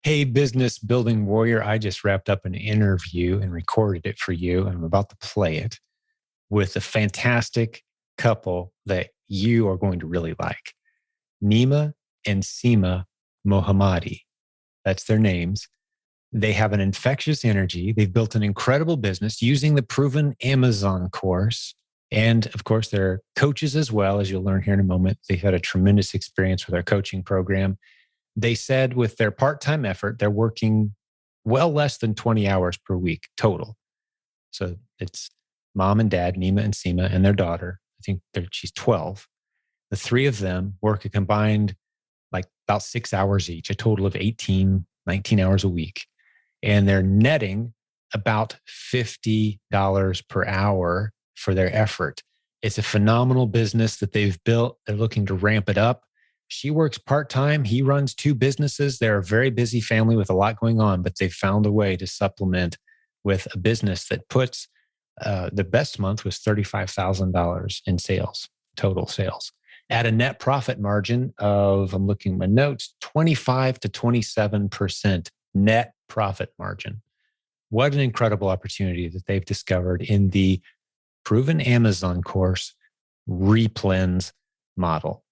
Hey, business building warrior, I just wrapped up an interview and recorded it for you, and I'm about to play it with a fantastic couple that you are going to really like. Nima and Sima Mohammadi. That's their names. They have an infectious energy. They've built an incredible business using the proven Amazon course. And of course, they're coaches as well, as you'll learn here in a moment. They've had a tremendous experience with our coaching program. They said with their part-time effort, they're working well less than 20 hours per week total. So it's mom and dad, Nima and Sima, and their daughter. I think she's 12. The three of them work a combined like about 6 hours each, a total of 18, 19 hours a week. And they're netting about $50 per hour for their effort. It's a phenomenal business that they've built. They're looking to ramp it up. She works part-time. He runs two businesses. They're a very busy family with a lot going on, but they've found a way to supplement with a business that puts the best month was $35,000 in sales, total sales, at a net profit margin of, I'm looking at my notes, 25 to 27% net profit margin. What an incredible opportunity that they've discovered in the proven Amazon course, REPLENS model.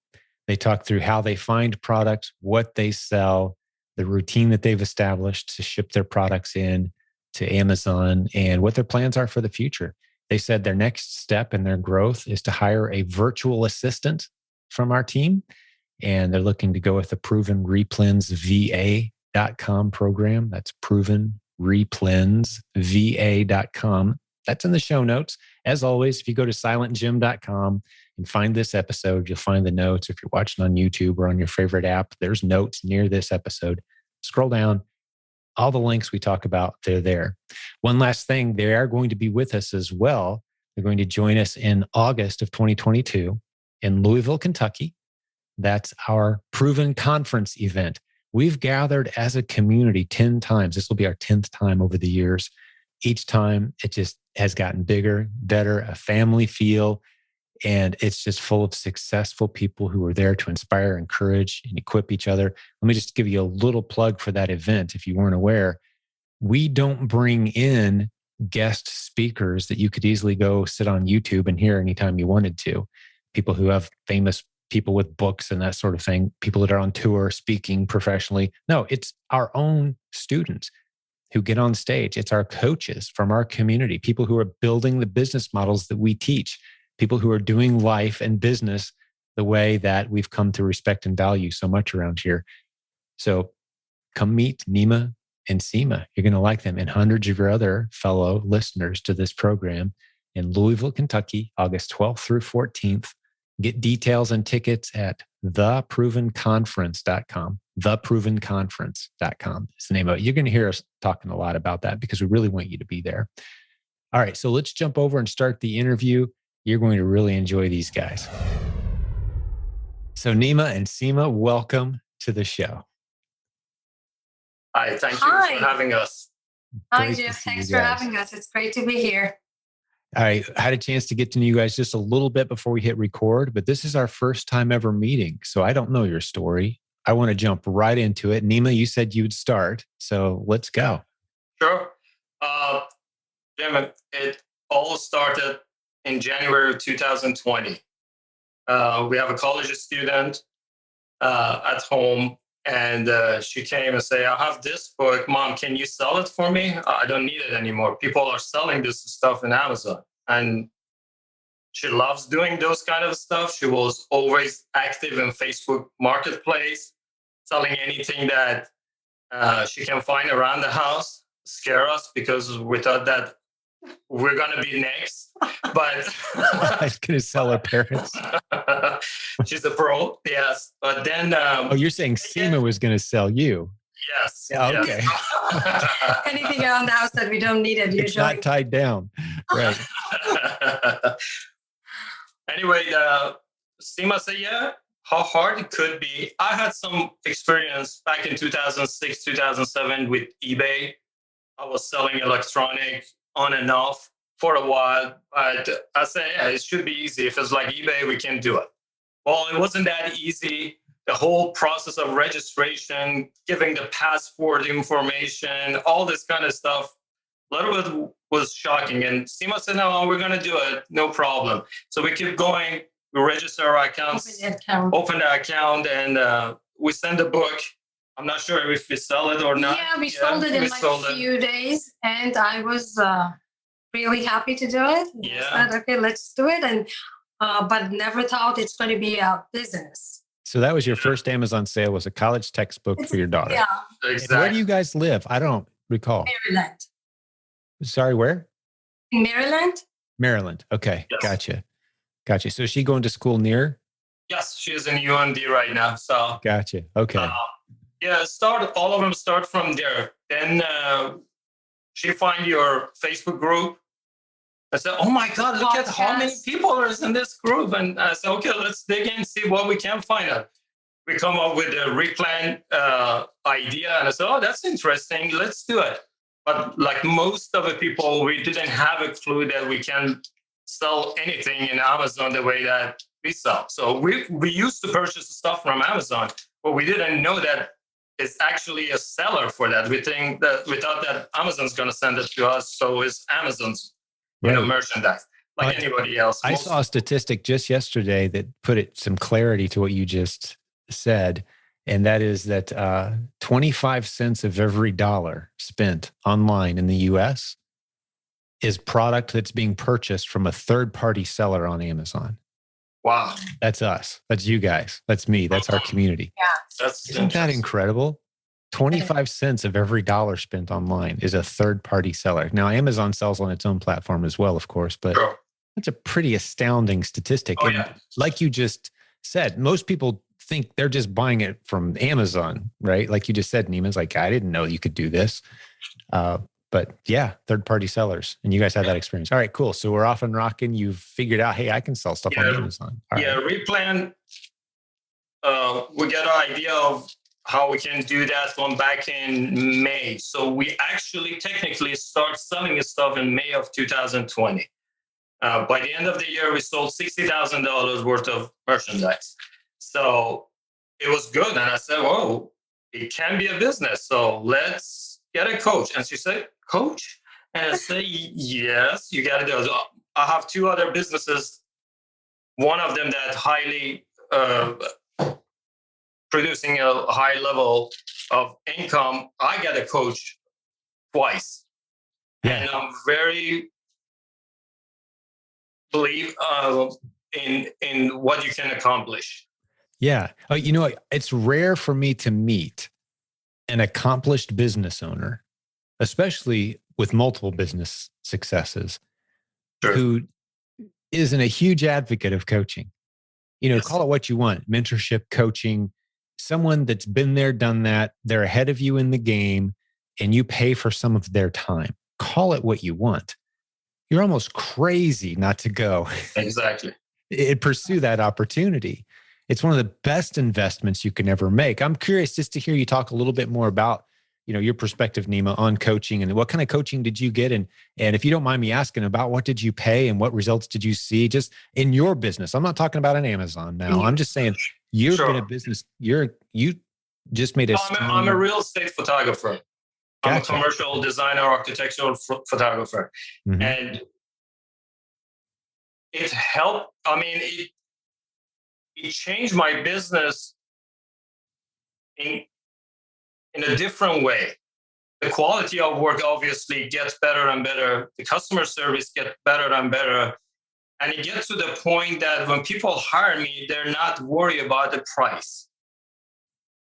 They talk through how they find products, what they sell, the routine that they've established to ship their products in to Amazon, and what their plans are for the future. They said their next step in their growth is to hire a virtual assistant from our team. And they're looking to go with the proven REPLENSVA.com program. That's proven REPLENSVA.com. That's in the show notes. As always, if you go to silentgym.com and find this episode, you'll find the notes. If you're watching on YouTube or on your favorite app, there's notes near this episode. Scroll down. All the links we talk about, they're there. One last thing, they are going to be with us as well. They're going to join us in August of 2022 in Louisville, Kentucky. That's our Proven Conference event. We've gathered as a community 10 times. This will be our 10th time over the years. Each time it just has gotten bigger, better, a family feel. And it's just full of successful people who are there to inspire, encourage, and equip each other. Let me just give you a little plug for that event. If you weren't aware, we don't bring in guest speakers that you could easily go sit on YouTube and hear anytime you wanted to. People who have famous people with books and that sort of thing, people that are on tour speaking professionally. No, it's our own students who get on stage. It's our coaches from our community, people who are building the business models that we teach, people who are doing life and business the way that we've come to respect and value so much around here. So come meet Nima and Sima. You're going to like them and hundreds of your other fellow listeners to this program in Louisville, Kentucky, August 12th through 14th. Get details and tickets at theprovenconference.com. Theprovenconference.com is the name of it. You're going to hear us talking a lot about that because we really want you to be there. All right, so let's jump over and start the interview. You're going to really enjoy these guys. So Nima and Sima, welcome to the show. Hi, thank you for having us. Hi, Jeff. Thanks for having us. It's great to be here. I had a chance to get to know you guys just a little bit before we hit record, but this is our first time ever meeting. So I don't know your story. I want to jump right into it. Nima, you said you would start. So let's go. Sure. Jim, it all started in January of 2020. We have a college student at home, and she came and said, I have this book. Mom, can you sell it for me? I don't need it anymore. People are selling this stuff in Amazon. And she loves doing those kind of stuff. She was always active in Facebook Marketplace, selling anything that she can find around the house, scare us because we thought that we're going to be next. But I was going to sell her parents. She's a pro, yes. But then... you're saying Sima was going to sell you? Yes. Yeah, okay. Yes. Anything around the house that we don't need it usually. It's not tied down. Right. Anyway, Sima said, yeah, how hard it could be. I had some experience back in 2006, 2007 with eBay. I was selling electronics on and off for a while. But I said, yeah, it should be easy. If it's like eBay, we can do it. Well, it wasn't that easy. the whole process of registration, giving the passport information, all this kind of stuff, a little bit was shocking. And Sima said, no, we're going to do it. No problem. So we keep going. We register our accounts, open the account, and we send the book. I'm not sure if we sell it or not. Yeah, we sold it in like a few days, and I was really happy to do it. Yeah. I said, okay, let's do it. And but never thought it's going to be a business. So that was your first Amazon sale, was a college textbook for your daughter. Yeah. Exactly. And where do you guys live? I don't recall. Maryland. Sorry, where? In Maryland? Maryland. Okay. Yes. Gotcha. So is she going to school near? Yes, she's in UND right now. So Gotcha. Okay. yeah, all of them start from there. Then she find your Facebook group. I said, oh my God, look at how many people are in this group. And I said, okay, let's dig in and see what we can find out. We come up with a replan idea. And I said, oh, that's interesting. Let's do it. But like most of the people, we didn't have a clue that we can sell anything in Amazon the way that we sell. So we used to purchase stuff from Amazon, but we didn't know that it's actually a seller for that. We thought that Amazon's going to send it to us. So it's Amazon's merchandise, like anybody else. I saw a statistic just yesterday that put some clarity to what you just said. And that is that 25 cents of every dollar spent online in the US is product that's being purchased from a third-party seller on Amazon. Wow. That's us. That's you guys. That's me. That's our community. Yeah. Isn't that incredible? 25 cents of every dollar spent online is a third-party seller. Now, Amazon sells on its own platform as well, of course, but that's a pretty astounding statistic. Oh, and like you just said, most people think they're just buying it from Amazon, right? Like you just said, Nima, it's like, I didn't know you could do this. But yeah, third-party sellers. And you guys had that experience. All right, cool. So we're off and rocking. You've figured out, hey, I can sell stuff on Amazon. All right. Replan. We get an idea of how we can do that one back in May. So we actually technically start selling stuff in May of 2020. By the end of the year, we sold $60,000 worth of merchandise. So it was good. And I said, whoa, it can be a business. So let's get a coach. And she said, coach? And I said, yes, you got to do it. I have two other businesses. One of them that highly producing a high level of income. I got a coach twice. Yeah. And I'm very believe in what you can accomplish. Yeah. It's rare for me to meet an accomplished business owner, especially with multiple business successes, who isn't a huge advocate of coaching. Call it what you want, mentorship, coaching, someone that's been there, done that. They're ahead of you in the game and you pay for some of their time. Call it what you want. You're almost crazy not to go. Exactly. And pursue that opportunity. It's one of the best investments you can ever make. I'm curious just to hear you talk a little bit more about, your perspective, Nima, on coaching and what kind of coaching did you get? And if you don't mind me asking about what did you pay and what results did you see just in your business? I'm not talking about an Amazon now. I'm just saying you've been a business. You just made I'm a real estate photographer. Gotcha. I'm a commercial designer, architectural photographer. Mm-hmm. And it helped. It changed my business in a different way. The quality of work obviously gets better and better. The customer service gets better and better. And it gets to the point that when people hire me, they're not worried about the price.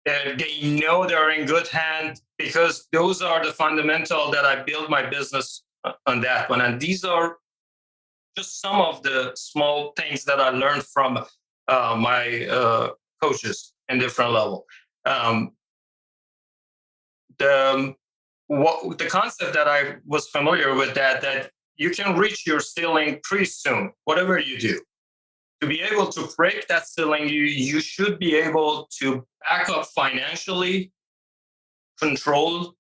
They know they're in good hands because those are the fundamentals that I build my business on that one. And these are just some of the small things that I learned from my coaches in different level. The concept that I was familiar with that you can reach your ceiling pretty soon, whatever you do. To be able to break that ceiling, you should be able to back up financially, control,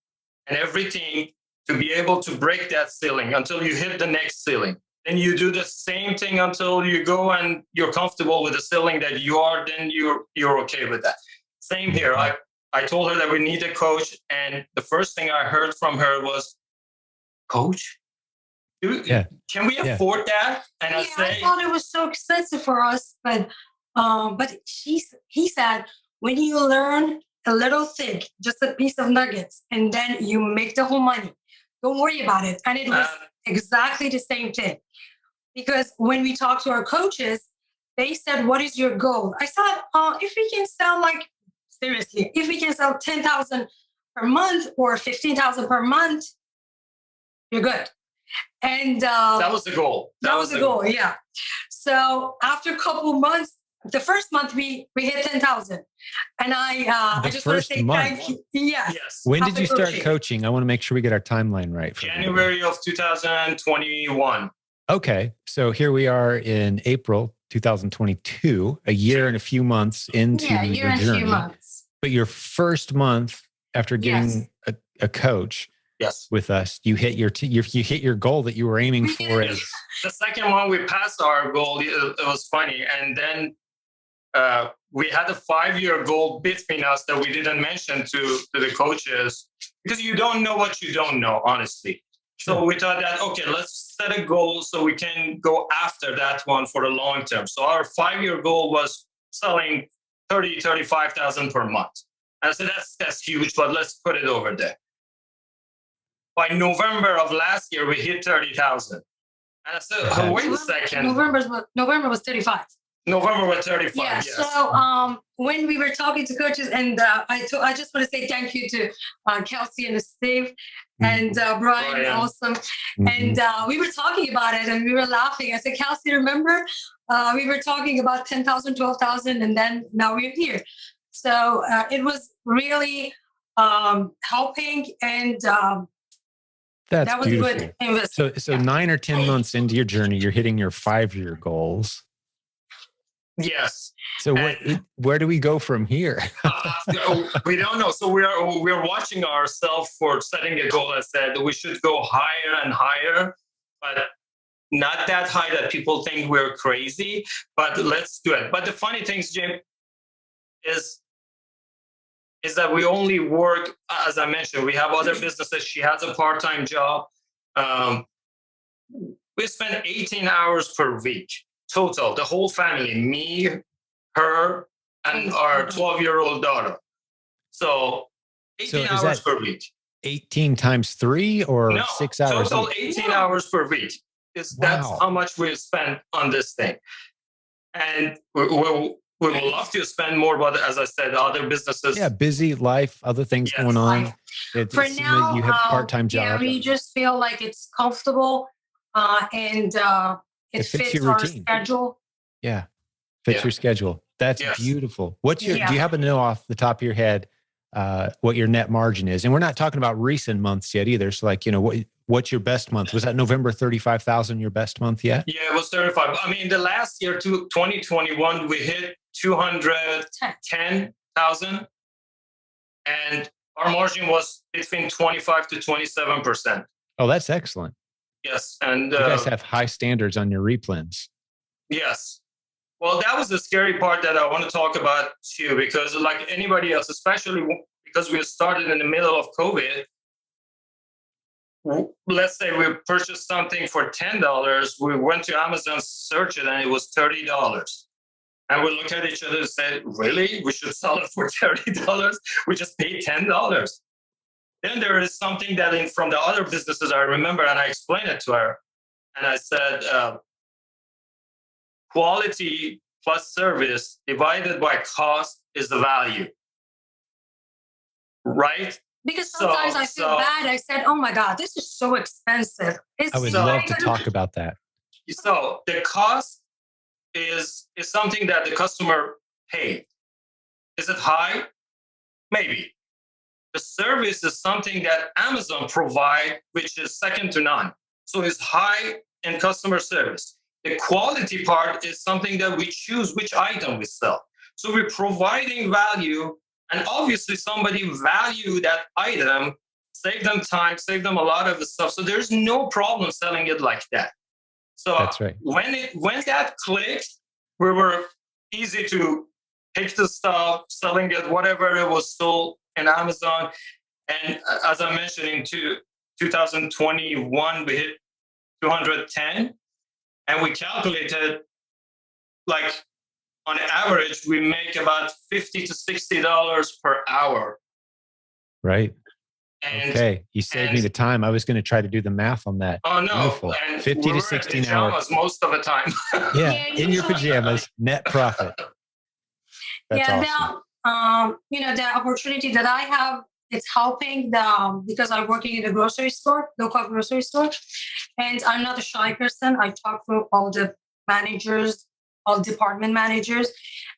and everything to be able to break that ceiling until you hit the next ceiling. Then you do the same thing until you go and you're comfortable with the ceiling that you are, then you're okay with that. Same here. I told her that we need a coach, and the first thing I heard from her was, "Coach, can we afford that?" And I thought it was so expensive for us, but he said, when you learn a little thing, just a piece of nuggets, and then you make the whole money, don't worry about it. And it was exactly the same thing. Because when we talked to our coaches, they said, what is your goal? I said, if we can sell, seriously, if we can sell 10,000 per month or 15,000 per month, you're good. And that was the goal. That was the goal, yeah. So after a couple months, the first month we hit 10,000. And I just want to say thank you. Yes. When did you start coaching? I want to make sure we get our timeline right. January of 2021. Okay. So here we are in April 2022, a year and a few months into your journey. And a few months. But your first month after getting a coach with us, you hit your goal that you were aiming for. The second one, we passed our goal. It was funny. And then we had a 5-year goal between us that we didn't mention to the coaches, because you don't know what you don't know, honestly. So we thought that, okay, let's set a goal so we can go after that one for the long term. So our 5-year goal was selling 35,000 per month. And I said, that's huge, but let's put it over there. By November of last year, we hit 30,000. And I said, wait a second. November was 35. November was 35. Yeah. Yes. So when we were talking to coaches, and I just want to say thank you to Kelsey and Steve and Brian, awesome. And we were talking about it, and we were laughing. I said, Kelsey, remember we were talking about 10,000, 12,000, and then now we're here. So it was really helping, and that was beautiful. A good investment. So 9 or 10 months into your journey, you're hitting your 5-year goals. Yes. So where do we go from here? We don't know. So we're watching ourselves for setting a goal. I said we should go higher and higher, but not that high that people think we're crazy. But let's do it. But the funny thing, Jim, is that we only work, as I mentioned, we have other businesses. She has a part-time job. We spend 18 hours per week. Total, the whole family, me, her, and our 12-year-old daughter. So 18 hours per week. 18 times 3 or 6 hours? Total 18 hours per week. That's how much we spend on this thing. And we would love to spend more, but as I said, other businesses. Yeah, busy life, other things going on. For now, you have a part-time job. Yeah, we just feel like it's comfortable and it fits your our routine. Schedule. Yeah, fits your schedule. That's beautiful. Do you happen to know off the top of your head what your net margin is? And we're not talking about recent months yet either. So what's your best month? Was that November 35,000 your best month yet? Yeah, it was 35. I mean, the last year, 2021, we hit 210,000. And our margin was between 25 to 27%. Oh, that's excellent. Yes. And you guys have high standards on your REPLENS. Yes. Well, that was the scary part that I want to talk about too, because like anybody else, especially because we started in the middle of COVID, let's say we purchased something for $10. We went to Amazon, search it, and it was $30. And we look at each other and say, really? We should sell it for $30? We just paid $10. Then there is something that from the other businesses I remember, and I explained it to her. And I said, quality plus service divided by cost is the value. Right? Because sometimes I feel bad. I said, oh my God, this is so expensive. I would love to talk about that. So the cost is something that the customer paid. Is it high? Maybe. The service is something that Amazon provide, which is second to none. So it's high in customer service. The quality part is something that we choose which item we sell. So we're providing value, and obviously somebody value that item, save them time, save them a lot of the stuff. So there's no problem selling it like that. So that's right. When that clicked, we were easy to pick the stuff, selling it, whatever it was sold in Amazon. And as I mentioned, in 2021, we hit 210. And we calculated, like, on average, we make about $50 to $60 per hour. Right. And, okay. You saved me the time. I was going to try to do the math on that. Oh, no. Beautiful. And 50 to 60 an hour. most of the time. Yeah. In your pajamas, net profit. That's awesome. The opportunity that I have, it's helping because I'm working in a grocery store, local grocery store, and I'm not a shy person. I talk to all the managers, all department managers,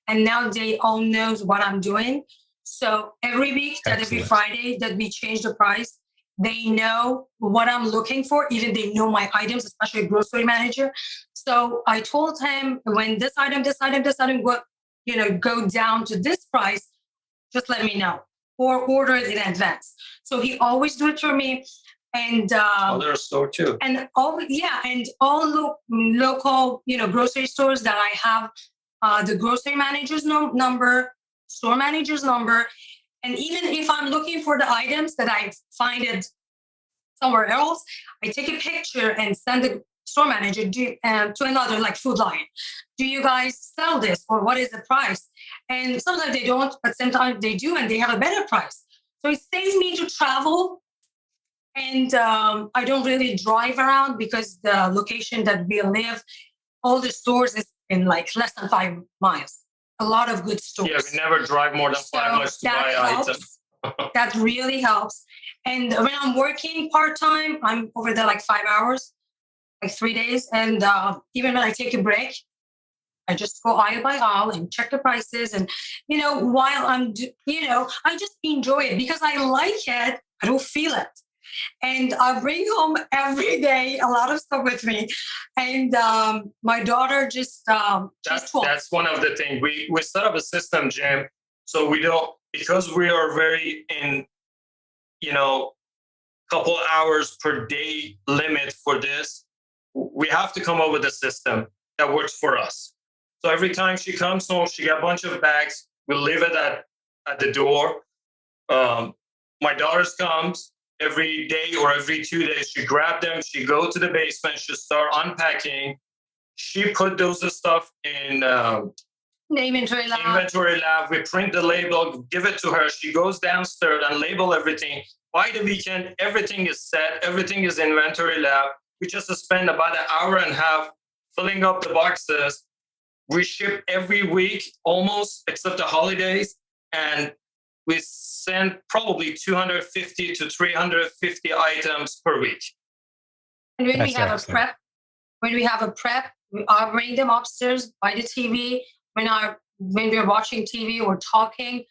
and now they all knows what I'm doing. So every week, every Friday, that we change the price, they know what I'm looking for. Even they know my items, especially a grocery manager. So I told him, when this item go down to this price, just let me know or order it in advance. So he always do it for me. And other store too. And all local, grocery stores that I have the grocery manager's number, store manager's number. And even if I'm looking for the items that I find it somewhere else, I take a picture and send the store manager to another, like, Food Lion. Do you guys sell this, or what is the price? And sometimes they don't, but sometimes they do, and they have a better price. So it saves me to travel. And I don't really drive around because the location that we live, all the stores is in like less than 5 miles. A lot of good stores. Yeah, we never drive more than 5 miles to buy items. That really helps. And when I'm working part-time, I'm over there like 5 hours, like 3 days. And even when I take a break, I just go aisle by aisle and check the prices. And, while I just enjoy it because I like it. I don't feel it. And I bring home every day a lot of stuff with me. And my daughter she's 12. That's one of the things. We set up a system, Jim, so we don't, because we are very in, couple hours per day limit for this, we have to come up with a system that works for us. So every time she comes home, she got a bunch of bags. We leave it at the door. My daughter comes every day or every 2 days. She grab them. She go to the basement. She start unpacking. She put those stuff in the inventory lab. We print the label, give it to her. She goes downstairs and label everything. By the weekend, everything is set. Everything is inventory lab. We just spend about an hour and a half filling up the boxes. We ship every week, almost, except the holidays. And we send probably 250 to 350 items per week. And when we have a prep, I'll bring them upstairs by the TV. When we're watching TV or talking,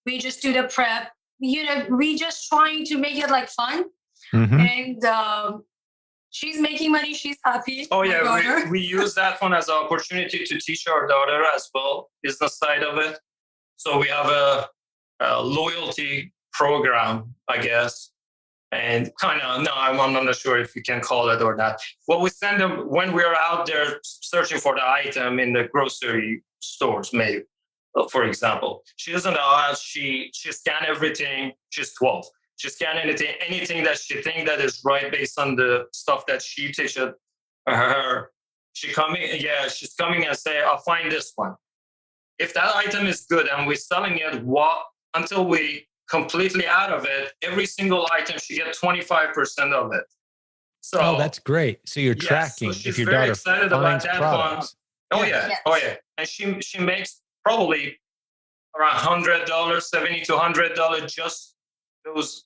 we just do the prep. We just trying to make it like fun. Mm-hmm. And she's making money. She's happy. Oh, yeah. We use that one as an opportunity to teach our daughter as well, business side of it. So we have a loyalty program, I guess. And I'm not sure if you can call it or not. Well, we send them when we're out there searching for the item in the grocery stores, maybe, for example. She doesn't ask. She scan everything. She's 12. She scan anything that she think that is right based on the stuff that she teaches her. She's coming and say, I'll find this one. If that item is good and we're selling it, until we completely out of it, every single item she gets 25% of it. So that's great. So you're tracking. So she's if your very daughter excited finds about that products. one. Oh yeah. And she makes probably around $100, $70 to $100 just those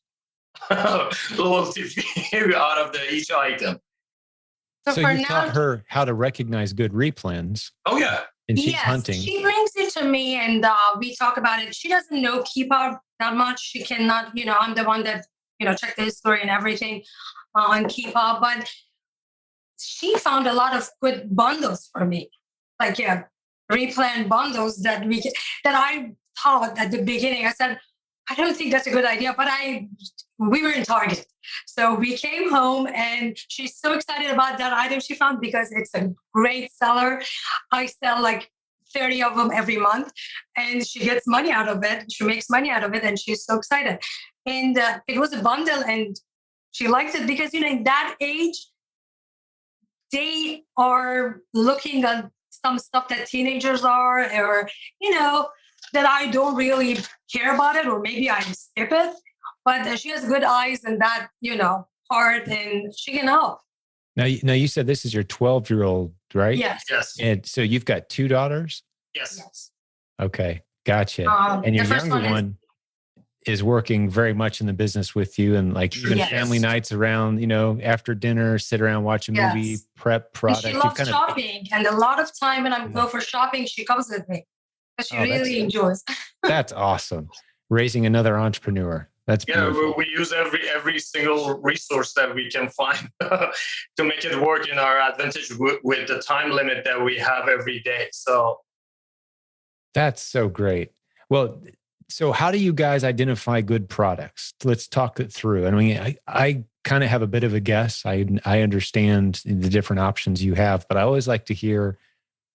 loyalty fee out of each item. So you taught her how to recognize good replens. Oh yeah. And she's hunting. She brings it to me and we talk about it. She doesn't know Keep Up that much. She cannot, I'm the one that, check the history and everything on Keep Up. But she found a lot of good bundles for me. Like, replan bundles that I thought at the beginning. I said, I don't think that's a good idea, but we were in Target. So we came home and she's so excited about that item she found because it's a great seller. I sell like 30 of them every month, and she gets money out of it. She makes money out of it, and she's so excited. And it was a bundle, and she likes it because, in that age, they are looking at some stuff that teenagers are, or, that I don't really care about it, or maybe I skip it. But she has good eyes and that, part, and she can help. Now you said this is your 12-year-old, right? Yes. Yes. And so you've got 2 daughters? Yes. Okay. Gotcha. And your the first younger one is working very much in the business with you, and like even Yes. family nights around, after dinner, sit around, watch a movie, Yes. prep And product. she loves shopping, and a lot of time when I go for shopping, she comes with me because she really enjoys. That's awesome. Raising another entrepreneur. That's beautiful. We use every single resource that we can find to make it work in our advantage with the time limit that we have every day. So that's so great. Well, so how do you guys identify good products? Let's talk it through. I mean, I kind of have a bit of a guess. I understand the different options you have, but I always like to hear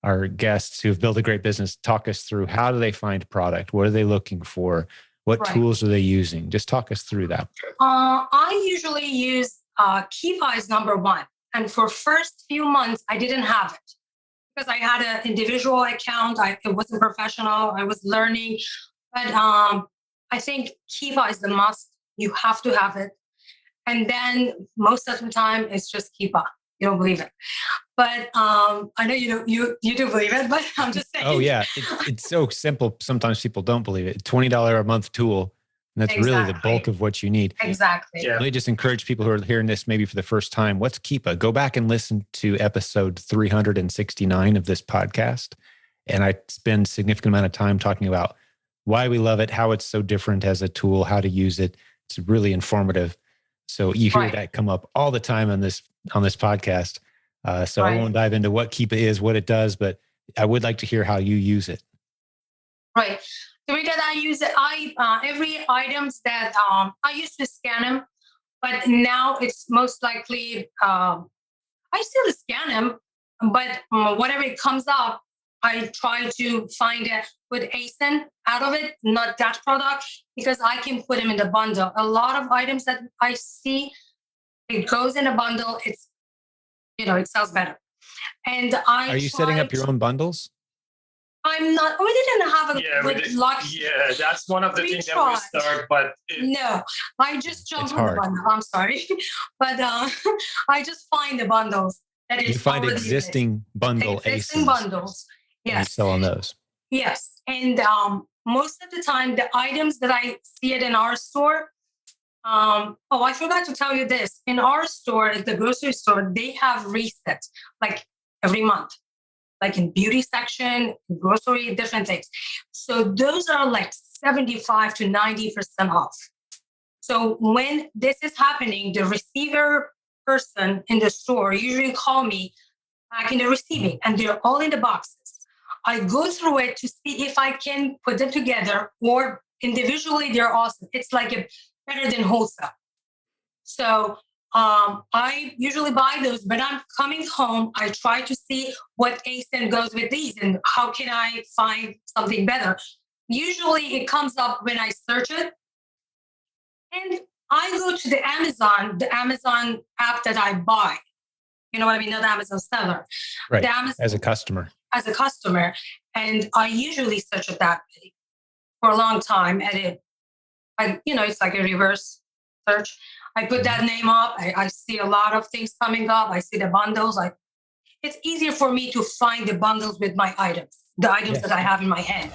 our guests who've built a great business talk us through, how do they find product? What are they looking for? What tools are they using? Just talk us through that. I usually use Kiva is number one. And for first few months, I didn't have it because I had an individual account. It wasn't professional. I was learning. But I think Kiva is the must. You have to have it. And then most of the time, it's just Kiva. You don't believe it. But I know you do believe it, but I'm just saying. Oh, yeah. It's so simple. Sometimes people don't believe it. $20 a month tool. And that's really the bulk of what you need. Exactly. Yeah. Let me just encourage people who are hearing this maybe for the first time. What's Kiva? Go back and listen to episode 369 of this podcast. And I spend a significant amount of time talking about why we love it, how it's so different as a tool, how to use it. It's really informative. So you hear that come up all the time on this podcast. So I won't dive into what Kiva is, what it does, but I would like to hear how you use it. Right. The way that I use it, every items that I used to scan them, but now it's most likely I still scan them, but whenever it comes up, I try to find a good ASIN out of it, not that product, because I can put them in the bundle. A lot of items that I see, it goes in a bundle. It's, it sells better. And Are you setting up your own bundles? I'm not. We didn't have a good luck. Yeah, that's one of the things that we start. But no, I just jump on the bundle. I'm sorry, but I just find the bundles that is. You find existing bundle existing bundles. Yes, you sell on those. Yes, and most of the time, the items that I see it in our store. I forgot to tell you this. In our store, at the grocery store, they have resets like every month. Like in beauty section, grocery, different things. So those are like 75 to 90% off. So when this is happening, the receiver person in the store usually call me back in the receiving, and they're all in the boxes. I go through it to see if I can put them together, or individually they're awesome. It's like better than wholesale. So I usually buy those, but I'm coming home. I try to see what ASIN goes with these and how can I find something better. Usually it comes up when I search it. And I go to the Amazon app that I buy. You know what I mean? Not the Amazon seller. Right. As a customer. And I usually search it that way for a long time. And it's like a reverse search. I put that name up. I see a lot of things coming up. I see the bundles. It's easier for me to find the bundles with my items, the items that I have in my hand.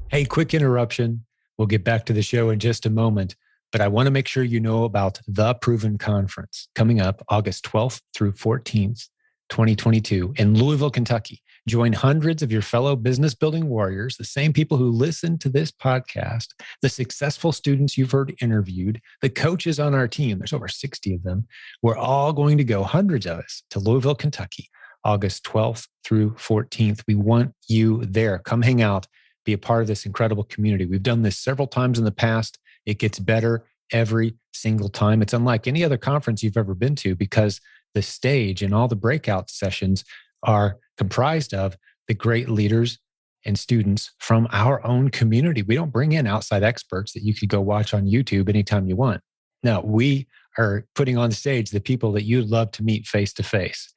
Hey, quick interruption. We'll get back to the show in just a moment, but I want to make sure you know about the Proven Conference coming up August 12th through 14th, 2022 in Louisville, Kentucky. Join hundreds of your fellow business building warriors, the same people who listen to this podcast, the successful students you've heard interviewed, the coaches on our team. There's over 60 of them. We're all going to go, hundreds of us, to Louisville, Kentucky, August 12th through 14th. We want you there. Come hang out, be a part of this incredible community. We've done this several times in the past. It gets better every single time. It's unlike any other conference you've ever been to because the stage and all the breakout sessions are comprised of the great leaders and students from our own community. We don't bring in outside experts that you could go watch on YouTube anytime you want. No, we are putting on stage the people that you'd love to meet face to face.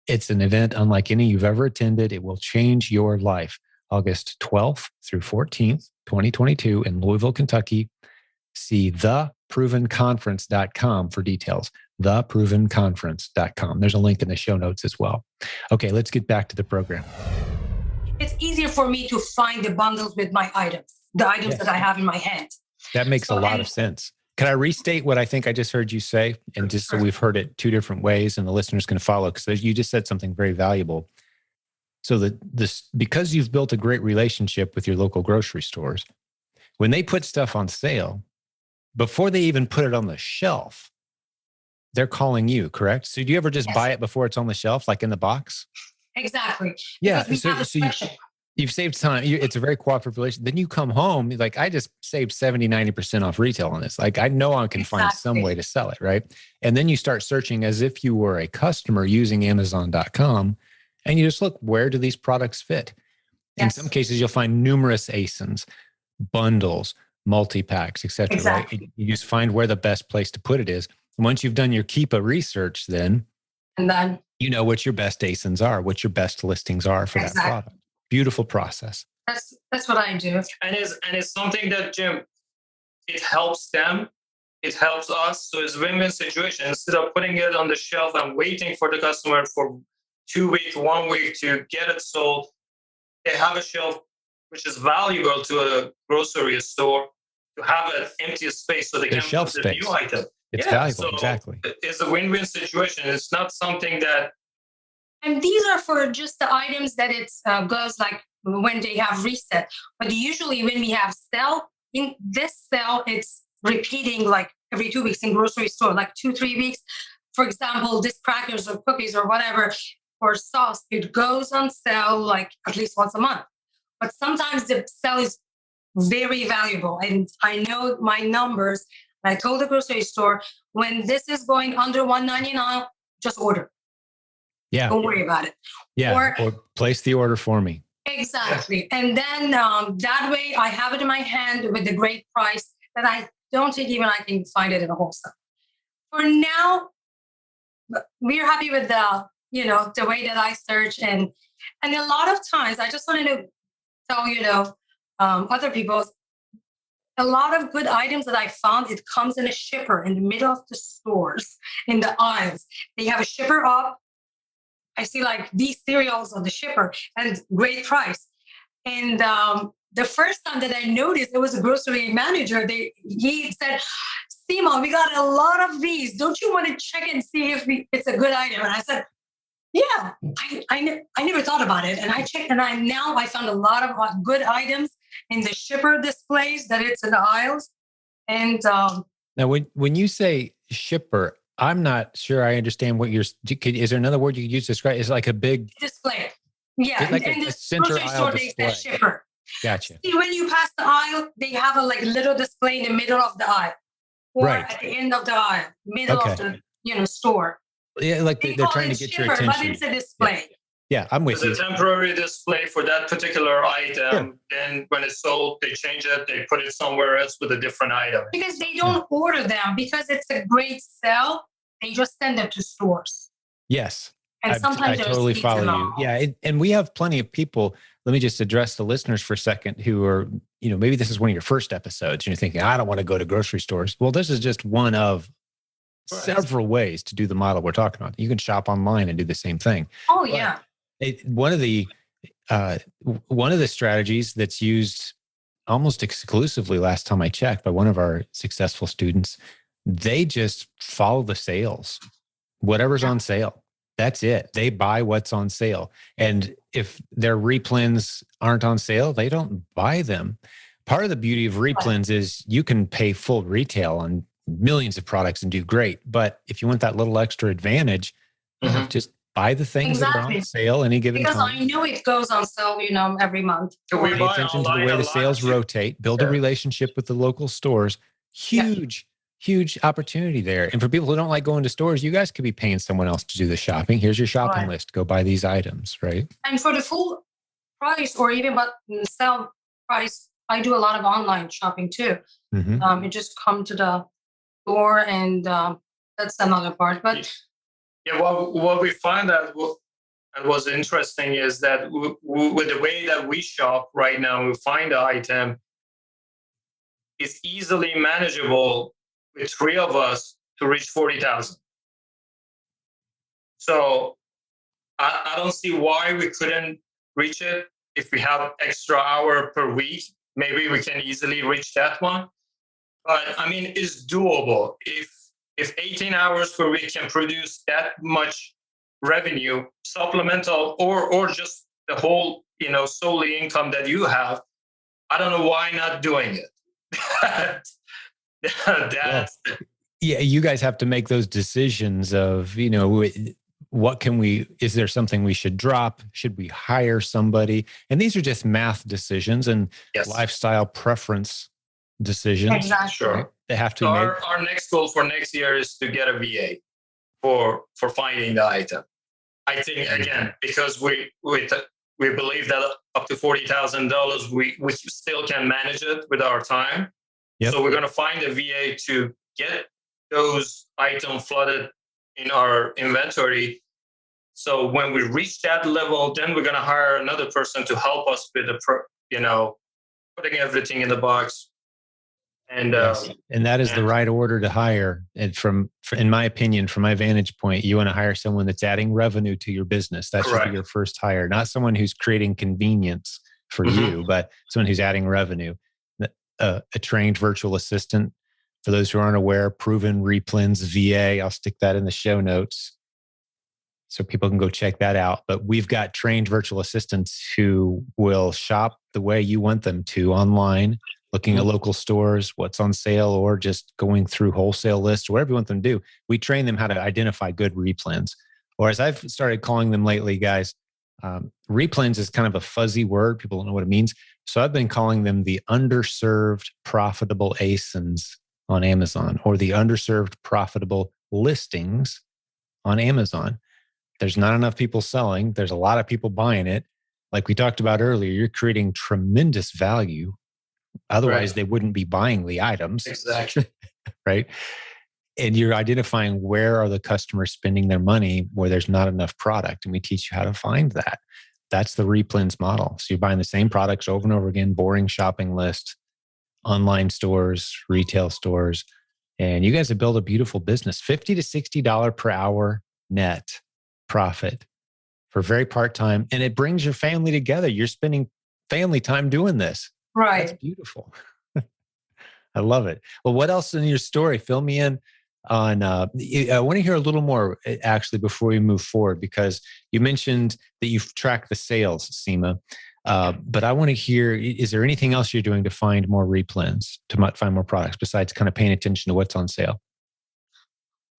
It's an event unlike any you've ever attended. It will change your life. August 12th through 14th, 2022 in Louisville, Kentucky. See theprovenconference.com for details. Theprovenconference.com. There's a link in the show notes as well. Okay, let's get back to the program. It's easier for me to find the bundles with my items, the items that I have in my hand. That makes a lot of sense. Can I restate what I think I just heard you say? And just so we've heard it two different ways and the listeners can follow, because you just said something very valuable. So because you've built a great relationship with your local grocery stores, when they put stuff on sale, before they even put it on the shelf, they're calling you, correct? So do you ever just buy it before it's on the shelf, like in the box? Exactly. Yeah. So you've saved time. It's a very cooperative relationship. Then you come home, like, I just saved 70, 90% off retail on this. Like, I know I can find some way to sell it, right? And then you start searching as if you were a customer using Amazon.com, and you just look, where do these products fit? In some cases, you'll find numerous ASINs, bundles, multi-packs, et cetera. Right? You just find where the best place to put it is. And once you've done your Keepa research, then you know what your best ASINs are, what your best listings are for that product. Beautiful process. That's what I do. And it's something that, Jim, it helps them, it helps us. So it's a win-win situation. Instead of putting it on the shelf and waiting for the customer for 2 weeks, 1 week to get it sold, they have a shelf which is valuable to a grocery store, to have an empty space so they can shelf put space. The new item. It's valuable, so exactly. It's a win-win situation. It's not something that... And these are for just the items that it goes like when they have reset. But usually when we have sale, in this sale, it's repeating like every 2 weeks in grocery store, like 2-3 weeks. For example, this crackers or cookies or whatever, or sauce, it goes on sale like at least once a month. But sometimes the sale is very valuable. And I know my numbers. I told the grocery store, when this is going under $1.99, just order. Yeah. Don't worry about it. Yeah. Or place the order for me. Exactly. And then that way I have it in my hand with the great price that I don't think even I can find it in a wholesale. For now, we're happy with the way that I search. And a lot of times I just wanted to tell, other people, a lot of good items that I found, it comes in a shipper in the middle of the stores, in the aisles. They have a shipper up. I see like these cereals on the shipper and great price. And the first time that I noticed, it was a grocery manager. He said, Sima, we got a lot of these. Don't you want to check and see if it's a good item? And I said, yeah, I never thought about it. And I checked, and I found a lot of good items in the shipper displays that it's in the aisles. And now, when you say shipper, I'm not sure I understand what is there another word you could use to describe? It's like a big display. Yeah, like a center aisle display. Shipper. Gotcha. See, when you pass the aisle, they have a little display in the middle of the aisle, or at the end of the aisle, middle of the store. Yeah, like they're trying to get shipper, your attention. But it's a display. Yeah, I'm with you. It's a temporary display for that particular item. Then when it's sold, they change it. They put it somewhere else with a different item. Because they don't order them because it's a great sale. They just send them to stores. Yes. And sometimes I totally follow you. Yeah. And we have plenty of people. Let me just address the listeners for a second who are, maybe this is one of your first episodes and you're thinking, I don't want to go to grocery stores. Well, this is just one of several ways to do the model we're talking about. You can shop online and do the same thing. Oh, yeah. One of the strategies that's used almost exclusively last time I checked by one of our successful students, they just follow the sales, whatever's on sale. That's it. They buy what's on sale. And if their replens aren't on sale, they don't buy them. Part of the beauty of replens is you can pay full retail on millions of products and do great. But if you want that little extra advantage, just buy the things that are on sale any given time. Because I know it goes on sale, every month. Pay attention to the way the sales rotate. Build a relationship with the local stores. Huge opportunity there. And for people who don't like going to stores, you guys could be paying someone else to do the shopping. Here's your shopping list. Go buy these items, right? And for the full price or even but sell price, I do a lot of online shopping too. Mm-hmm. You just come to the store and that's another part. But yeah, what we find that and what's interesting is that with the way that we shop right now, we find the item is easily manageable with three of us to reach 40,000. So I don't see why we couldn't reach it. If we have extra hour per week, maybe we can easily reach that one. But I mean, it's doable. If 18 hours per week can produce that much revenue, supplemental or just the whole, solely income that you have, I don't know why not doing it. That's yeah, you guys have to make those decisions of, what can we, is there something we should drop? Should we hire somebody? And these are just math decisions and lifestyle preference decisions. Exactly. Sure. Right? They have to so be made. Our next goal for next year is to get a VA for finding the item. I think again, because we believe that up to $40,000, we still can manage it with our time. Yep. So we're going to find a VA to get those items flooded in our inventory. So when we reach that level, then we're going to hire another person to help us with putting everything in the box. And and that is the right order to hire. And in my opinion, from my vantage point, you want to hire someone that's adding revenue to your business. That should be your first hire, not someone who's creating convenience for you, but someone who's adding revenue. A trained virtual assistant. For those who aren't aware, proven REPLENS VA. I'll stick that in the show notes so people can go check that out. But we've got trained virtual assistants who will shop the way you want them to online, looking at local stores, what's on sale, or just going through wholesale lists, whatever you want them to do. We train them how to identify good REPLENS. Or as I've started calling them lately, guys, REPLENS is kind of a fuzzy word. People don't know what it means. So I've been calling them the underserved profitable ASINs on Amazon, or the underserved profitable listings on Amazon. There's not enough people selling. There's a lot of people buying it. Like we talked about earlier, you're creating tremendous value. Otherwise, they wouldn't be buying the items. Exactly. Right? And you're identifying where are the customers spending their money where there's not enough product. And we teach you how to find that. That's the REPLENS model. So you're buying the same products over and over again, boring shopping list, online stores, retail stores. And you guys have built a beautiful business, $50 to $60 per hour net profit for very part-time. And it brings your family together. You're spending family time doing this. Right. That's beautiful. I love it. Well, what else in your story? Fill me in on, I want to hear a little more actually before we move forward, because you mentioned that you've tracked the sales, Sima. But I want to hear, is there anything else you're doing to find more REPLENS, to find more products besides kind of paying attention to what's on sale?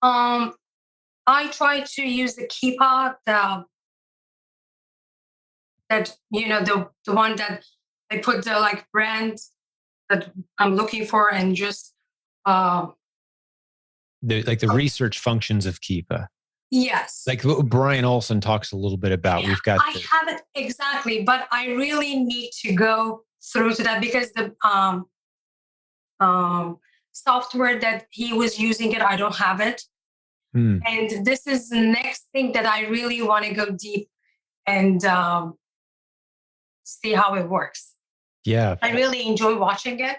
I try to use the Keepa, the one that I put the brand that I'm looking for, and just the research functions of Keepa. Yes. Like what Brian Olson talks a little bit about. Yeah, we've got. I haven't exactly, but I really need to go through to that, because the software that he was using it, I don't have it. And this is the next thing that I really want to go deep and see how it works. Yeah. I really enjoy watching it.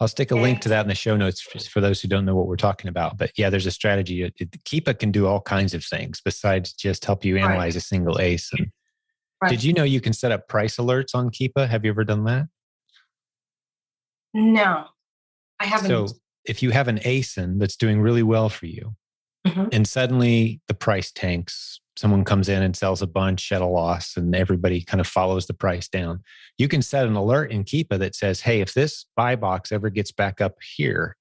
I'll stick a link to that in the show notes for those who don't know what we're talking about. But yeah, there's a strategy. Keepa can do all kinds of things besides just help you analyze a single ASIN. Did you know you can set up price alerts on Keepa? Have you ever done that? No, I haven't. So if you have an ASIN that's doing really well for you, and suddenly the price tanks, someone comes in and sells a bunch at a loss and everybody kind of follows the price down, you can set an alert in Keepa that says, hey, if this buy box ever gets back up here,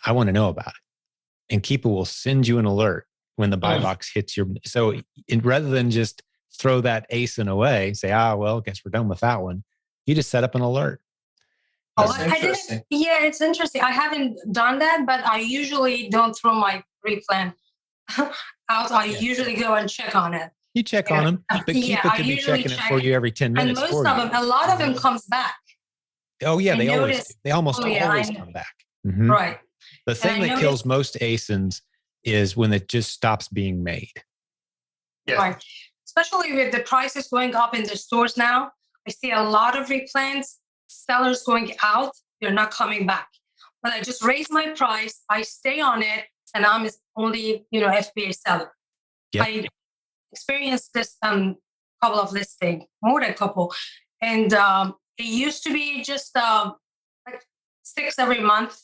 I want to know about it. And Keepa will send you an alert when the buy box hits your... So rather than just throw that ASIN away and say, well, I guess we're done with that one, you just set up an alert. Interesting. Yeah, it's interesting. I haven't done that, but I usually don't throw my REPLEN out. I usually go and check on it. You check on them, but Yeah, Keepa I could be usually checking it check for you every 10 and minutes most for of you. them, a lot of them comes back. Oh yeah, I they always noticed- do. They almost Oh, yeah, I always know. come back. Mhm. Right. The thing I that kills most ASINs is when it just stops being made. Yeah. Right. Especially with the prices going up in the stores now. I see a lot of replens, sellers going out, they're not coming back. But I just raise my price, I stay on it, and I'm only, FBA seller. Yep. I experienced this couple of listing, more than a couple. And it used to be just like 6 every month,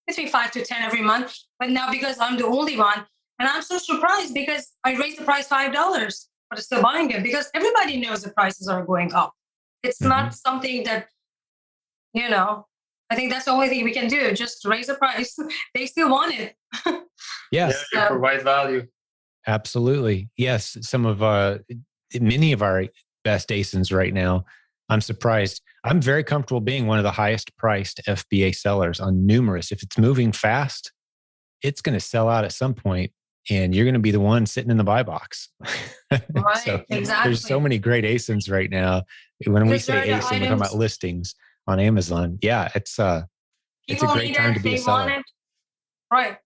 between 5 to 10 every month. But now because I'm the only one, and I'm so surprised because I raised the price $5, but I'm still buying it because everybody knows the prices are going up. It's not something that, I think that's the only thing we can do. Just raise the price. They still want it. Yeah. You provide value. Absolutely. Yes. Many of our best ASINs right now, I'm surprised. I'm very comfortable being one of the highest priced FBA sellers on numerous. If it's moving fast, it's going to sell out at some point and you're going to be the one sitting in the buy box. Right, So exactly. there's so many great ASINs right now. When we say ASIN, we're talking about listings on Amazon. Yeah, it's a great time to be a seller. Right.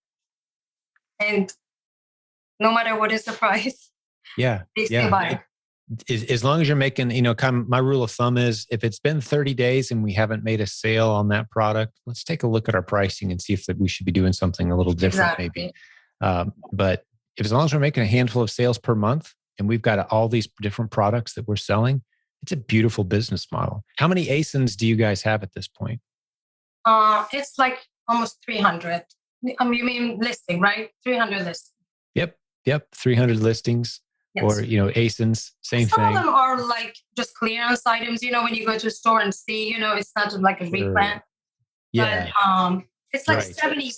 And no matter what is the price, they still buy it. As long as you're making, my rule of thumb is if it's been 30 days and we haven't made a sale on that product, let's take a look at our pricing and see if we should be doing something a little different maybe. But as long as we're making a handful of sales per month and we've got all these different products that we're selling, it's a beautiful business model. How many ASINs do you guys have at this point? It's like almost 300. You mean listing, right? 300 listings. Yep. 300 listings. Yes. Or, ASINs, same thing. Some of them are like just clearance items, when you go to a store and see, it's not like a replant. Yeah. But it's like Right. 70%.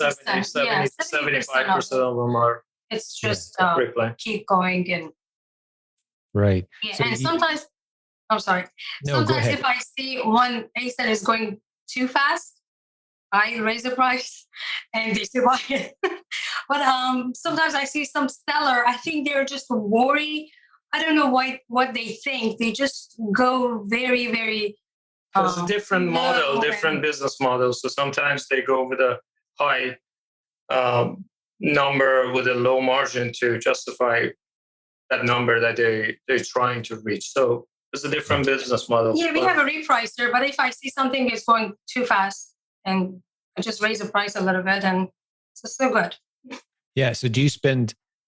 75% of them are. It's just replant. keep going and. Right. Yeah, so and sometimes, I'm sorry. No, go sometimes ahead. if I see one ASIN is going too fast, I raise the price and they still buy it. But sometimes I see some seller, I think they're just worried. I don't know what they think. They just go very, very. It's a different model, different business model. So sometimes they go with a high number with a low margin to justify that number that they're trying to reach. So it's a different business model. Yeah, we have a repricer, but if I see something is going too fast and I just raise the price a little bit and it's still good. Yeah. So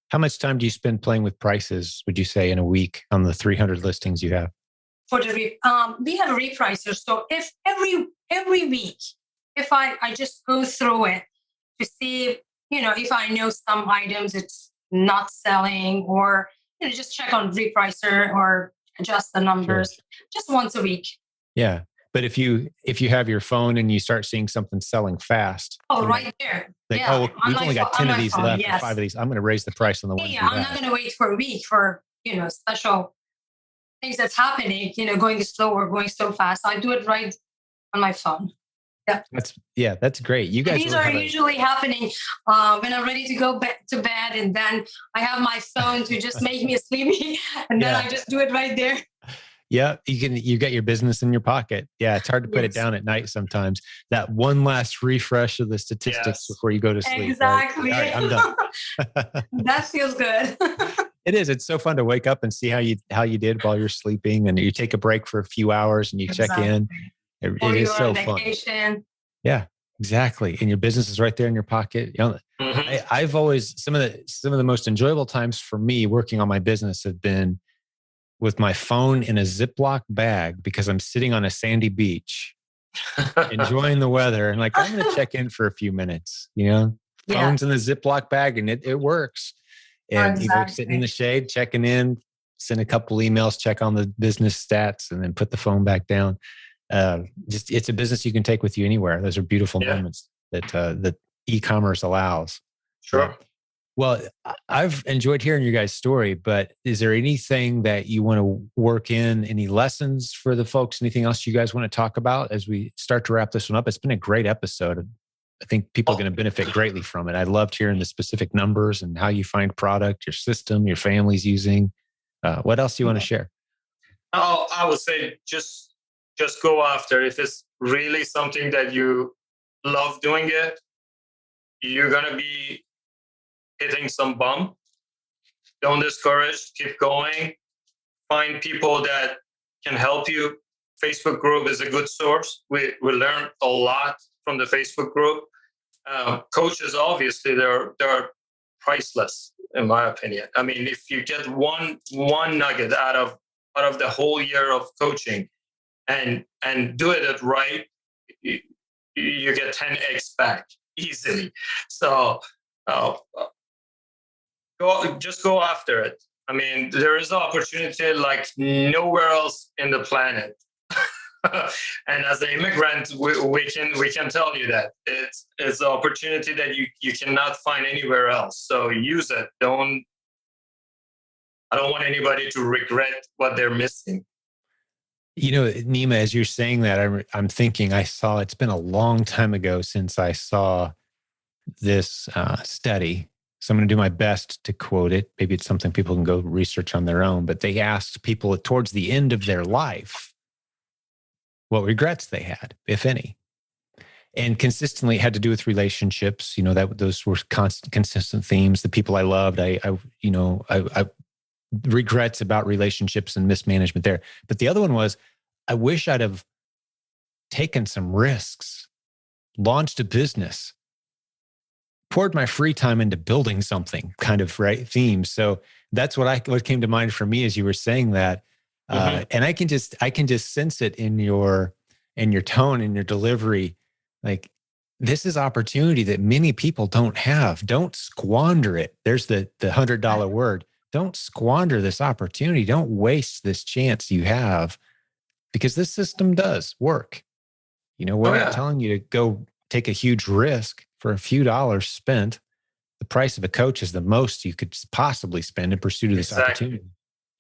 how much time do you spend playing with prices, would you say, in a week on the 300 listings you have? For the we have a repricer. So if every week, if I just go through it to see, if I know some items it's not selling or, just check on repricer or adjust the numbers just once a week. Yeah. But if you have your phone and you start seeing something selling fast. Right there. Like, we've only got 10 of these left or 5 of these. I'm going to raise the price on the ones. Yeah, I'm not going to wait for a week for, special things that's happening, going slow or going so fast. I do it right on my phone. Yeah. That's great. You guys. These are usually happening when I'm ready to go to bed, and then I have my phone to just make me sleepy, and then I just do it right there. Yeah, you got your business in your pocket. Yeah, it's hard to put it down at night sometimes. That one last refresh of the statistics before you go to sleep. Exactly. Right? All right, I'm done. That feels good. It is. It's so fun to wake up and see how you did while you're sleeping, and you take a break for a few hours and you check in. It is so fun. Yeah, exactly. And your business is right there in your pocket. I've always some of the most enjoyable times for me working on my business have been with my phone in a Ziploc bag because I'm sitting on a sandy beach, enjoying the weather, and I'm going to check in for a few minutes. Phone's in the Ziploc bag, and it works. And sitting in the shade, checking in, send a couple emails, check on the business stats, and then put the phone back down. It's a business you can take with you anywhere. Those are beautiful moments that e-commerce allows. Sure. Well, I've enjoyed hearing your guys' story, but is there anything that you want to work in? Any lessons for the folks? Anything else you guys want to talk about as we start to wrap this one up? It's been a great episode. I think people are going to benefit greatly from it. I loved hearing the specific numbers and how you find product, your system, your family's using. What else do you want to share? Oh, I would say just go after. If it's really something that you love doing it, you're gonna be hitting some bump. Don't discourage. Keep going. Find people that can help you. Facebook group is a good source. We learn a lot from the Facebook group. Coaches, obviously, they're priceless, in my opinion. I mean, if you get one nugget out of the whole year of coaching, and do it right, you get 10x back easily. So go after it. I mean, there is opportunity like nowhere else in the planet. And as an immigrant, we can tell you that it's an opportunity that you cannot find anywhere else. So use it. I don't want anybody to regret what they're missing. You know, Nima, as you're saying that, I'm thinking it's been a long time ago since I saw this study. So I'm going to do my best to quote it. Maybe it's something people can go research on their own, but they asked people towards the end of their life what regrets they had, if any. And consistently had to do with relationships. You know, those were consistent themes. The people I loved, I regrets about relationships and mismanagement there. But the other one was, I wish I'd have taken some risks, launched a business, poured my free time into building something, kind of right theme. So that's what came to mind for me as you were saying that. And I can just sense it in your tone, in your delivery. Like, this is opportunity that many people don't have. Don't squander it. There's the $100 word. Don't squander this opportunity. Don't waste this chance you have, because this system does work. You know, we're not telling you to go take a huge risk for a few dollars spent. The price of a coach is the most you could possibly spend in pursuit of this opportunity.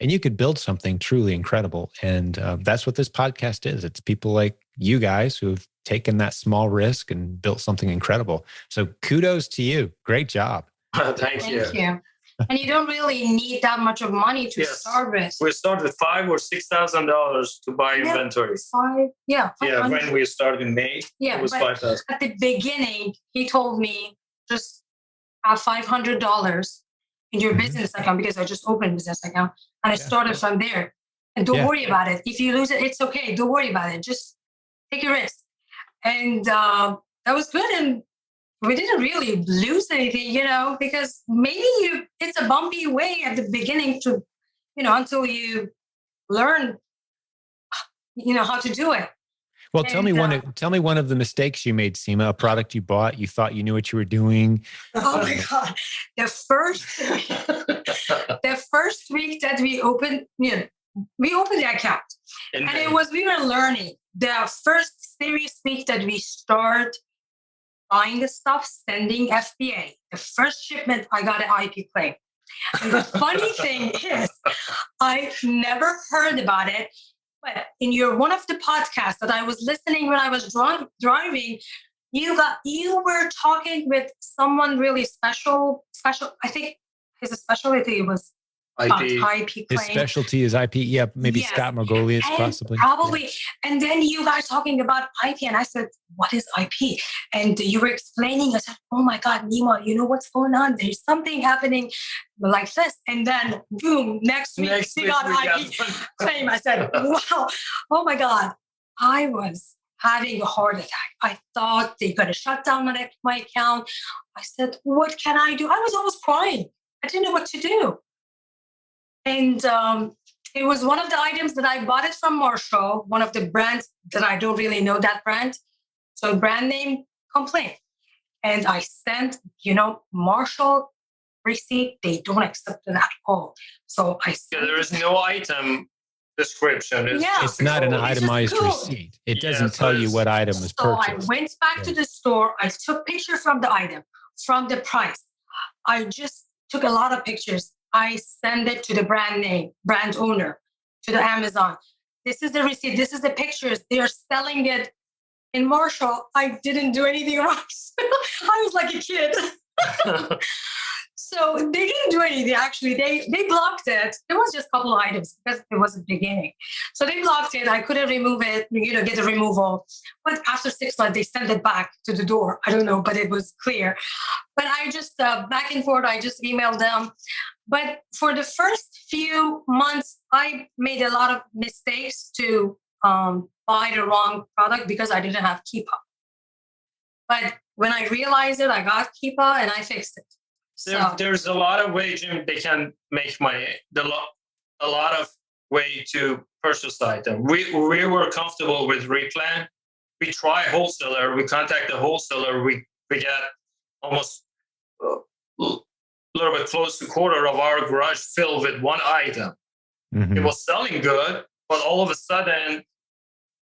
And you could build something truly incredible. And that's what this podcast is. It's people like you guys who have taken that small risk and built something incredible. So kudos to you. Great job. Thank you. And you don't really need that much of money to start with. We started with $5,000 or $6,000 to buy inventory. When we started in May, it was $5,000. At the beginning, he told me just have $500 in your business account, because I just opened a business account and I started from there. And don't worry about it. If you lose it, it's okay. Don't worry about it. Just take a risk. And that was good. And we didn't really lose anything, you know, because maybe it's a bumpy way at the beginning to, you know, until you learn, you know, how to do it. Well, tell me one of the mistakes you made, Sima. A product you bought, you thought you knew what you were doing. Oh my God! The first week that we opened, we opened the account, and we were learning. The first serious week that we start buying the stuff, sending FBA. The first shipment, I got an IP claim. And the funny thing is, I never heard about it. But in one of the podcasts that I was listening when I was driving, you were talking with someone really special. I think his specialty was IP claim. His specialty is IP. Yeah, maybe yes. Scott Margolius, possibly. Probably. Yeah. And then you guys talking about IP, and I said, "What is IP?" And you were explaining. I said, "Oh my God, Nima, you know what's going on? There's something happening like this." And then, boom! Next week we got IP claim. I said, "Wow, oh my God!" I was having a heart attack. I thought they're going to shut down my account. I said, "What can I do?" I was almost crying. I didn't know what to do. And it was one of the items that I bought it from Marshall, one of the brands that I don't really know that brand. So brand name complaint. And I sent, Marshall receipt. They don't accept it at all. So I sent there is no item description. It's not an itemized receipt. It doesn't tell you what item was purchased. So I went back to the store. I took pictures from the item, from the price. I just took a lot of pictures. I send it to the brand owner, to the Amazon. This is the receipt. This is the pictures. They're selling it in Marshall. I didn't do anything wrong. I was like a kid. So they didn't do anything. Actually, they blocked it. It was just a couple of items because it was the beginning. So they blocked it. I couldn't remove it, get a removal. But after 6 months, they sent it back to the door. I don't know, but it was clear. But I just back and forth, I just emailed them. But for the first few months, I made a lot of mistakes to buy the wrong product because I didn't have Keepa. But when I realized it, I got Keepa and I fixed it. So There's a lot of ways, Jim, they can make money. A lot of way to purchase item. We were comfortable with Replan. We try wholesaler. We contact the wholesaler. We get almost a little bit close to a quarter of our garage filled with one item. Mm-hmm. It was selling good, but all of a sudden,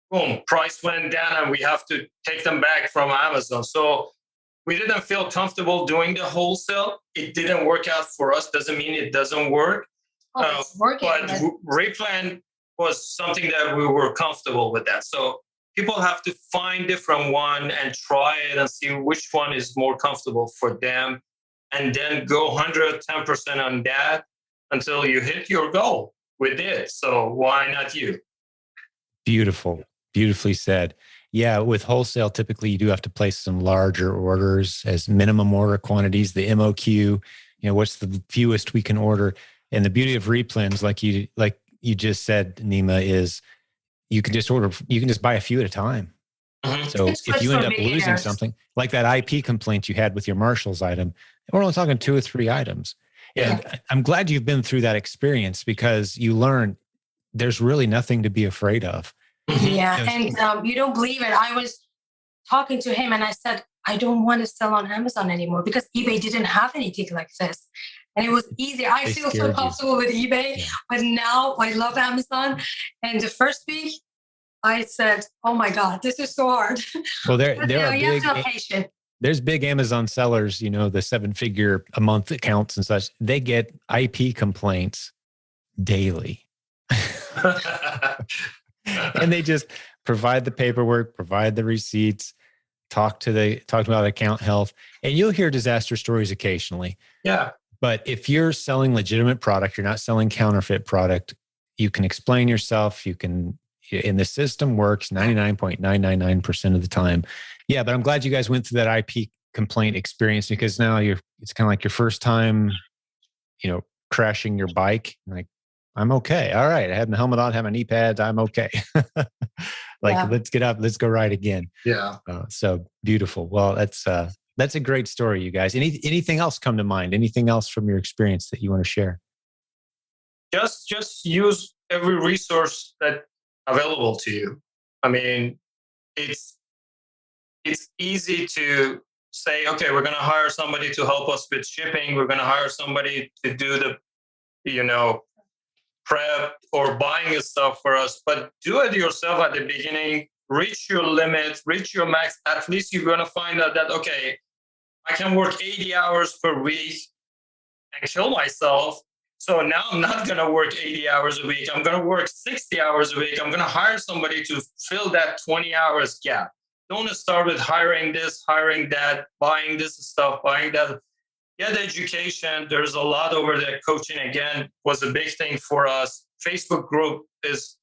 boom, price went down and we have to take them back from Amazon. So we didn't feel comfortable doing the wholesale. It didn't work out for us. Doesn't mean it doesn't work. it's working. But Replan was something that we were comfortable with that. So people have to find different one and try it and see which one is more comfortable for them. And then go 110% on that until you hit your goal. We did. So why not you? Beautiful. Beautifully said. Yeah, with wholesale, typically you do have to place some larger orders as minimum order quantities, the MOQ, what's the fewest we can order. And the beauty of Replens, like you just said, Nima, is you can just buy a few at a time. Mm-hmm. So if you end up losing something, like that IP complaint you had with your Marshalls item, we're only talking 2 or 3 items. Yeah. And I'm glad you've been through that experience because you learn there's really nothing to be afraid of. Yeah. And you don't believe it. I was talking to him and I said, I don't want to sell on Amazon anymore because eBay didn't have anything like this. And it was easy. I feel so comfortable with eBay, but now I love Amazon. And the first week I said, oh my God, this is so hard. Well, there are you have to be patient. There's big Amazon sellers, the 7-figure a month accounts and such. They get IP complaints daily. And they just provide the paperwork, provide the receipts, talk about account health, and you'll hear disaster stories occasionally. Yeah. But if you're selling legitimate product, you're not selling counterfeit product, you can explain yourself, and the system works 99.999% of the time. Yeah, but I'm glad you guys went through that IP complaint experience because now it's kind of like your first time, crashing your bike. Like, I'm okay. All right. I had my helmet on, had my knee pads. I'm okay. Let's get up. Let's go ride again. Yeah. So beautiful. Well, that's a great story, you guys. Anything else come to mind? Anything else from your experience that you want to share? Just use every resource that available to you. I mean, it's easy to say, okay, we're going to hire somebody to help us with shipping. We're going to hire somebody to do the, prep or buying stuff for us, but do it yourself at the beginning, reach your limit, reach your max. At least you're going to find out that, okay, I can work 80 hours per week and kill myself. So now I'm not going to work 80 hours a week. I'm going to work 60 hours a week. I'm going to hire somebody to fill that 20 hours gap. Don't start with hiring this, hiring that, buying this stuff, buying that. Get education. There's a lot over there. Coaching, again, was a big thing for us. Facebook group is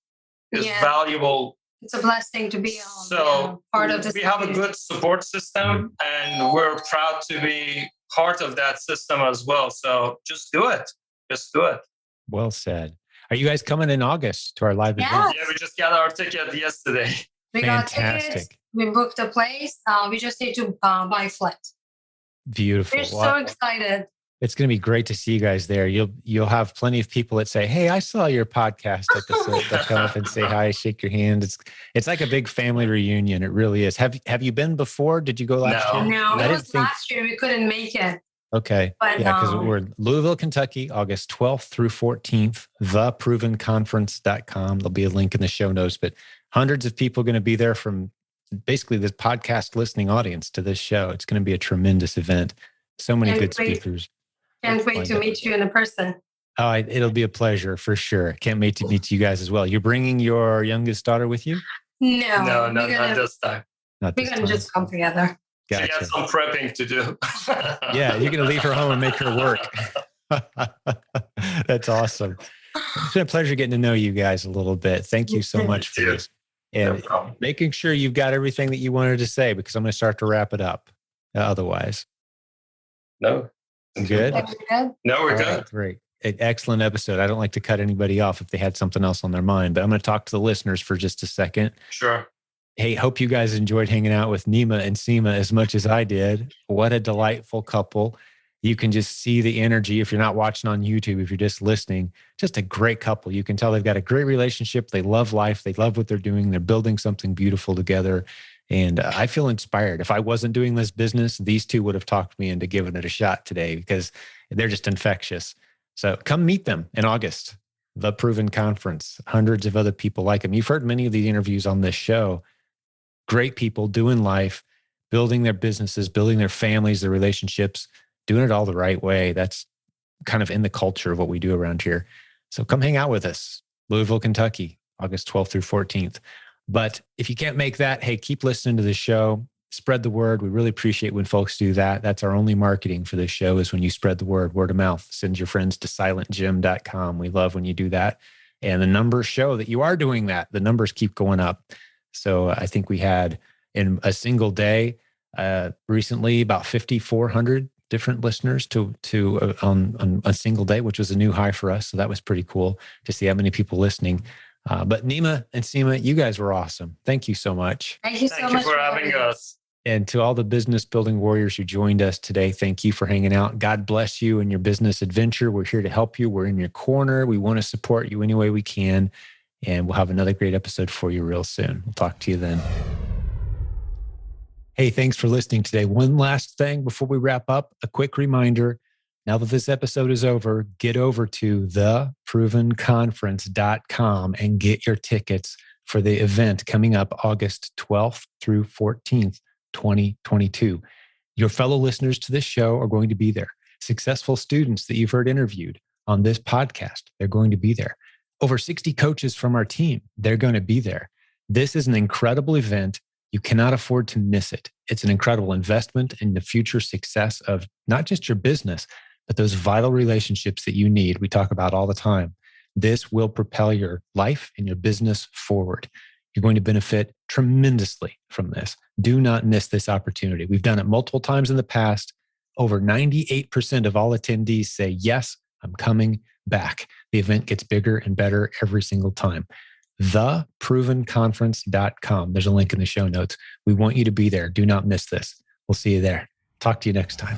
valuable. It's a blessing to be part of this. We have a good support system, and we're proud to be part of that system as well. So just do it. Just do it. Well said. Are you guys coming in August to our live event? Yeah, we just got our ticket yesterday. We Fantastic. got tickets. We booked a place. We just need to buy flight. Beautiful. We're so excited. It's going to be great to see you guys there. You'll have plenty of people that say, "Hey, I saw your podcast episode." They'll come up and say hi, shake your hand. It's like a big family reunion. It really is. Have you been before? Did you go last year? No, it was last year. We couldn't make it. Okay. But, because we're in Louisville, Kentucky, August 12th through 14th, theprovenconference.com. There'll be a link in the show notes, but hundreds of people are going to be there from basically the podcast listening audience to this show. It's going to be a tremendous event. So many good speakers. Can't wait to meet you in person. Oh, it'll be a pleasure for sure. Can't wait to meet you guys as well. You're bringing your youngest daughter with you? No, not this time. We're going to just come together. Gotcha. She has some prepping to do. Yeah, you're going to leave her home and make her work. That's awesome. It's been a pleasure getting to know you guys a little bit. Thank you so much for this. And making sure you've got everything that you wanted to say, because I'm going to start to wrap it up otherwise. No. Good? No, we're All good. right, great. An excellent episode. I don't like to cut anybody off if they had something else on their mind, but I'm going to talk to the listeners for just a second. Sure. Hey, hope you guys enjoyed hanging out with Nima and Sima as much as I did. What a delightful couple. You can just see the energy if you're not watching on YouTube, if you're just listening. Just a great couple. You can tell they've got a great relationship. They love life. They love what they're doing. They're building something beautiful together. And I feel inspired. If I wasn't doing this business, these two would have talked me into giving it a shot today, because they're just infectious. So come meet them in August, the Proven Conference. Hundreds of other people like them. You've heard many of the interviews on this show. Great people doing life, building their businesses, building their families, their relationships, doing it all the right way. That's kind of in the culture of what we do around here. So come hang out with us, Louisville, Kentucky, August 12th through 14th. But if you can't make that, hey, keep listening to the show. Spread the word. We really appreciate when folks do that. That's our only marketing for this show, is when you spread the word of mouth. Send your friends to silentgym.com. We love when you do that. And the numbers show that you are doing that. The numbers keep going up. So I think we had in a single day recently about 5,400 different listeners on a single day, which was a new high for us. So that was pretty cool to see how many people listening. But Nima and Sima, you guys were awesome. Thank you so much. Thank you so much for having us. And to all the business building warriors who joined us today, thank you for hanging out. God bless you in your business adventure. We're here to help you. We're in your corner. We want to support you any way we can. And we'll have another great episode for you real soon. We'll talk to you then. Hey, thanks for listening today. One last thing before we wrap up, a quick reminder. Now that this episode is over, get over to theprovenconference.com and get your tickets for the event coming up August 12th through 14th, 2022. Your fellow listeners to this show are going to be there. Successful students that you've heard interviewed on this podcast, they're going to be there. Over 60 coaches from our team, they're going to be there. This is an incredible event. You cannot afford to miss it. It's an incredible investment in the future success of not just your business, but those vital relationships that you need. We talk about all the time. This will propel your life and your business forward. You're going to benefit tremendously from this. Do not miss this opportunity. We've done it multiple times in the past. Over 98% of all attendees say, yes, I'm coming back. The event gets bigger and better every single time. Theprovenconference.com. There's a link in the show notes. We want you to be there. Do not miss this. We'll see you there. Talk to you next time.